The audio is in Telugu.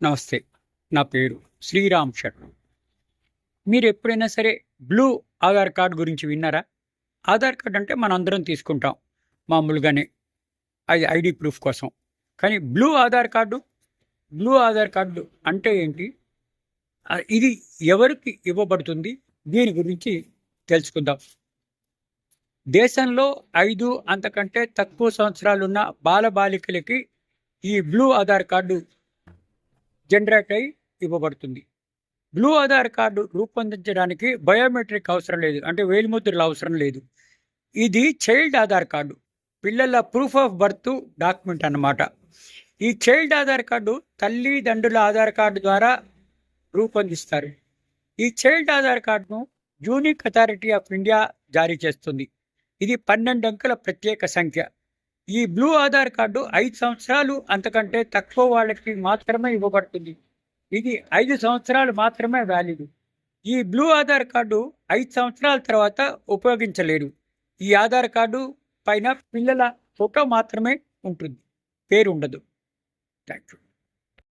నమస్తే. నా పేరు శ్రీరామ్ శర్మ. మీరు ఎప్పుడైనా సరే బ్లూ ఆధార్ కార్డ్ గురించి విన్నారా? ఆధార్ కార్డ్ అంటే మనందరం తీసుకుంటాం మామూలుగానే. అది ఐడీ ప్రూఫ్ కోసం. కానీ బ్లూ ఆధార్ కార్డు అంటే ఏంటి? ఇది ఎవరికి ఇవ్వబడుతుంది? దీని గురించి తెలుసుకుందాం. దేశంలో 5 అంతకంటే తక్కువ సంవత్సరాలున్న బాలబాలికలకి ఈ బ్లూ ఆధార్ కార్డు జనరేట్ అయి ఇవ్వబడుతుంది. బ్లూ ఆధార్ కార్డు రూపొందించడానికి బయోమెట్రిక్ అవసరం లేదు, అంటే వేలిముద్రలు అవసరం లేదు. ఇది చైల్డ్ ఆధార్ కార్డు, పిల్లల ప్రూఫ్ ఆఫ్ బర్త్ డాక్యుమెంట్ అన్నమాట. ఈ చైల్డ్ ఆధార్ కార్డు తల్లిదండ్రుల ఆధార్ కార్డు ద్వారా రూపొందిస్తారు. ఈ చైల్డ్ ఆధార్ కార్డును యూనిక్ అథారిటీ ఆఫ్ ఇండియా జారీ చేస్తుంది. ఇది 12 అంకెల ప్రత్యేక సంఖ్య. ఈ బ్లూ ఆధార్ కార్డు 5 సంవత్సరాలు అంతకంటే తక్కువ వాళ్ళకి మాత్రమే ఇవ్వబడుతుంది. ఇది 5 సంవత్సరాలు మాత్రమే వ్యాలిడ్. ఈ బ్లూ ఆధార్ కార్డు 5 సంవత్సరాల తర్వాత ఉపయోగించలేరు. ఈ ఆధార్ కార్డు పైన పిల్లల ఫోటో మాత్రమే ఉంటుంది, పేరు ఉండదు. Thank you.